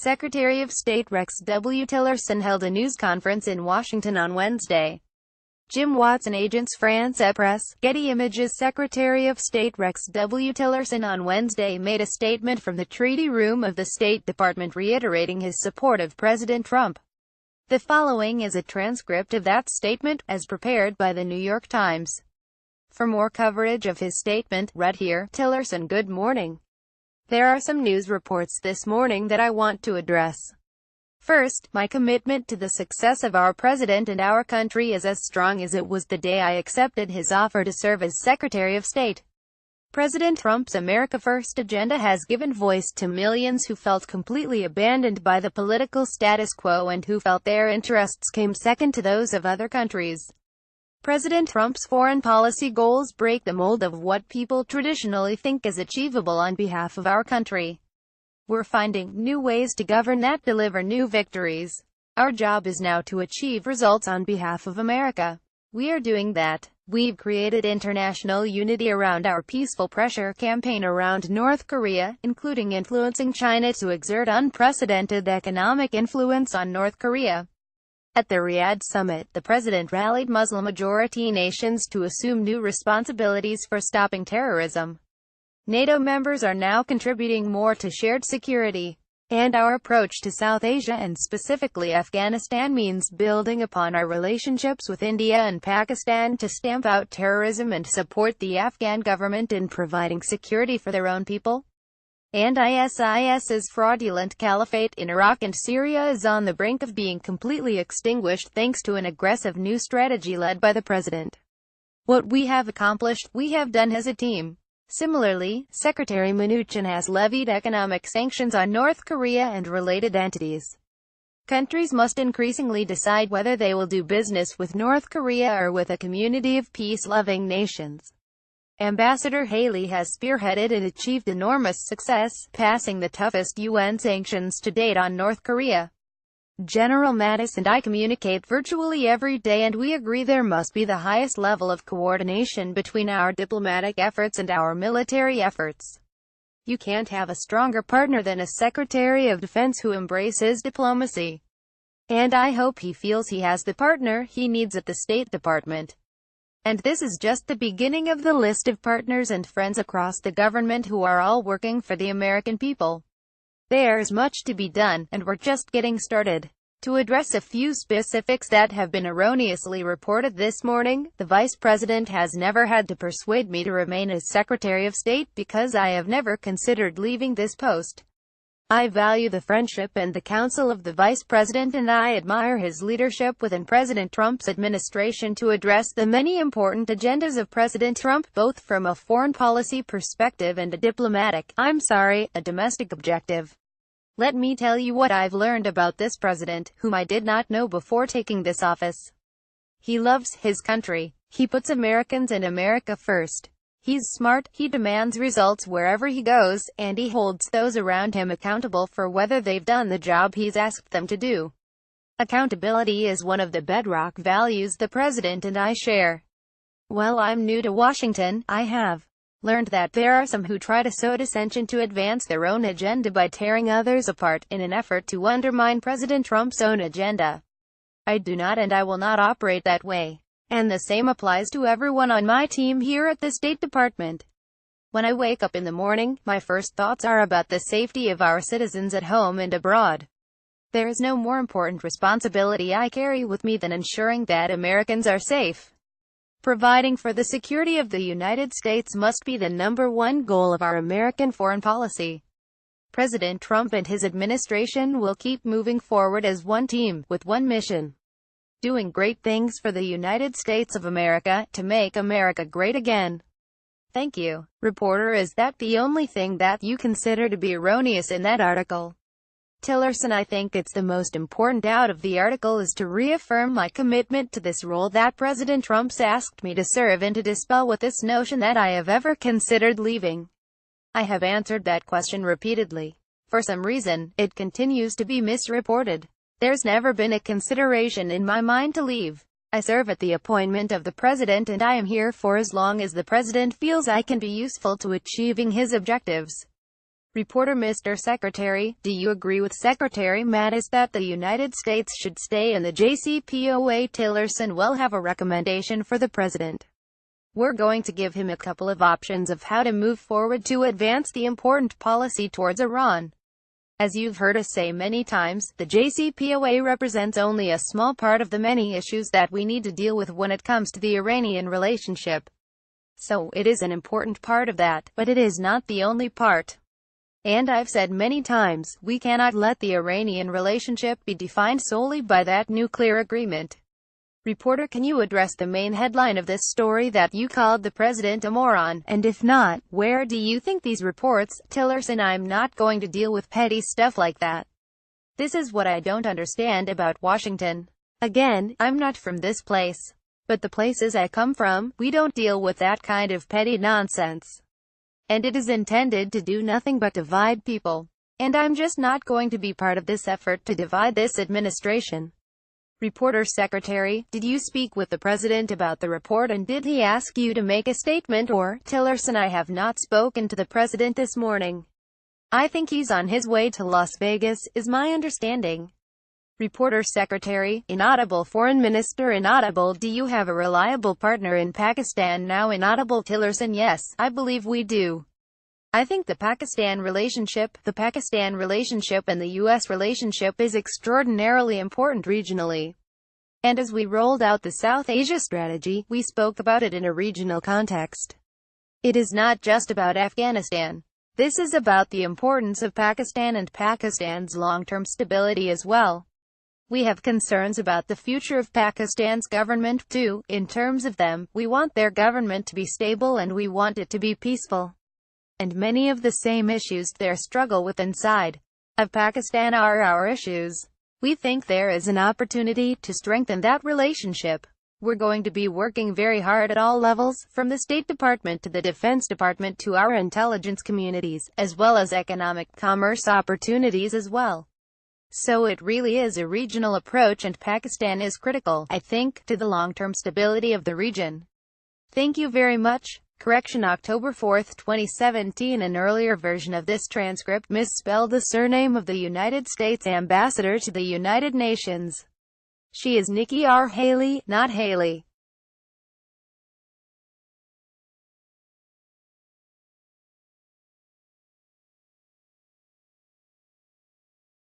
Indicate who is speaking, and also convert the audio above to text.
Speaker 1: Secretary of State Rex W. Tillerson held a news conference in Washington on Wednesday. WatsonAgence FrancePresse, Getty Images. Secretary of State Rex W. Tillerson on Wednesday made a statement from the Treaty Room of the State Department reiterating his support of President Trump. The following is a transcript of that statement, as prepared by the New York Times. For more coverage of his statement, read here. Tillerson: Good morning. There are some news reports this morning that I want to address. First, my commitment to the success of our president and our country is as strong as it was the day I accepted his offer to serve as Secretary of State. President Trump's America First agenda has given voice to millions who felt completely abandoned by the political status quo and who felt their interests came second to those of other countries. President Trump's foreign policy goals break the mold of what people traditionally think is achievable on behalf of our country. We're finding new ways to govern that deliver new victories. Our job is now to achieve results on behalf of America. We are doing that. We've created international unity around our peaceful pressure campaign around North Korea, including influencing China to exert unprecedented economic influence on North Korea. At the Riyadh summit, the president rallied Muslim-majority nations to assume new responsibilities for stopping terrorism. NATO members are now contributing more to shared security. And our approach to South Asia and specifically Afghanistan means building upon our relationships with India and Pakistan to stamp out terrorism and support the Afghan government in providing security for their own people. And ISIS's fraudulent caliphate in Iraq and Syria is on the brink of being completely extinguished thanks to an aggressive new strategy led by the president. What we have accomplished, we have done as a team. Similarly, Secretary Mnuchin has levied economic sanctions on North Korea and related entities. Countries must increasingly decide whether they will do business with North Korea or with a community of peace-loving nations. Ambassador Haley has spearheaded and achieved enormous success, passing the toughest UN sanctions to date on North Korea. General Mattis and I communicate virtually every day and we agree there must be the highest level of coordination between our diplomatic efforts and our military efforts. You can't have a stronger partner than a Secretary of Defense who embraces diplomacy. And I hope he feels he has the partner he needs at the State Department. And this is just the beginning of the list of partners and friends across the government who are all working for the American people. There's much to be done, and we're just getting started. To address a few specifics that have been erroneously reported this morning, the Vice President has never had to persuade me to remain as Secretary of State because I have never considered leaving this post. I value the friendship and the counsel of the Vice President and I admire his leadership within President Trump's administration to address the many important agendas of President Trump, both from a foreign policy perspective and a domestic objective. Let me tell you what I've learned about this president, whom I did not know before taking this office. He loves his country. He puts Americans and America first. He's smart, he demands results wherever he goes, and he holds those around him accountable for whether they've done the job he's asked them to do. Accountability is one of the bedrock values the president and I share. While I'm new to Washington, I have learned that there are some who try to sow dissension to advance their own agenda by tearing others apart, in an effort to undermine President Trump's own agenda. I do not and I will not operate that way. And the same applies to everyone on my team here at the State Department. When I wake up in the morning, my first thoughts are about the safety of our citizens at home and abroad. There is no more important responsibility I carry with me than ensuring that Americans are safe. Providing for the security of the United States must be the #1 goal of our American foreign policy. President Trump and his administration will keep moving forward as one team, with one mission. Doing great things for the United States of America, to make America great again. Thank you. Reporter: Is that the only thing that you consider to be erroneous in that article? Tillerson: I think it's the most important out of the article is to reaffirm my commitment to this role that President Trump's asked me to serve and to dispel with this notion that I have ever considered leaving. I have answered that question repeatedly. For some reason, it continues to be misreported. There's never been a consideration in my mind to leave. I serve at the appointment of the president and I am here for as long as the president feels I can be useful to achieving his objectives. Reporter: Mr. Secretary, do you agree with Secretary Mattis that the United States should stay in the JCPOA? Tillerson will have a recommendation for the president. We're going to give him a couple of options of how to move forward to advance the important policy towards Iran. As you've heard us say many times, the JCPOA represents only a small part of the many issues that we need to deal with when it comes to the Iranian relationship. So, it is an important part of that, but it is not the only part. And I've said many times, we cannot let the Iranian relationship be defined solely by that nuclear agreement. Reporter: can you address the main headline of this story that you called the president a moron? And if not, where do you think these reports? Tillerson: I'm not going to deal with petty stuff like that. This is what I don't understand about Washington. Again, I'm not from this place. But the places I come from, we don't deal with that kind of petty nonsense. And it is intended to do nothing but divide people. And I'm just not going to be part of this effort to divide this administration. Reporter: Secretary, did you speak with the president about the report and did he ask you to make a statement or? Tillerson: I have not spoken to the president this morning. I think he's on his way to Las Vegas, is my understanding. Reporter: Secretary, inaudible. Foreign Minister: inaudible. Do you have a reliable partner in Pakistan now? Inaudible. Tillerson: yes, I believe we do. I think the Pakistan relationship and the U.S. relationship is extraordinarily important regionally. And as we rolled out the South Asia strategy, we spoke about it in a regional context. It is not just about Afghanistan. This is about the importance of Pakistan and Pakistan's long-term stability as well. We have concerns about the future of Pakistan's government, too. In terms of them, we want their government to be stable and we want it to be peaceful. And many of the same issues they struggle with inside of Pakistan are our issues. We think there is an opportunity to strengthen that relationship. We're going to be working very hard at all levels, from the State Department to the Defense Department to our intelligence communities, as well as economic commerce opportunities as well. So it really is a regional approach and Pakistan is critical, I think, to the long-term stability of the region. Thank you very much. Correction: October 4, 2017. An earlier version of this transcript misspelled the surname of the United States ambassador to the United Nations. She is Nikki R. Haley, not Haley.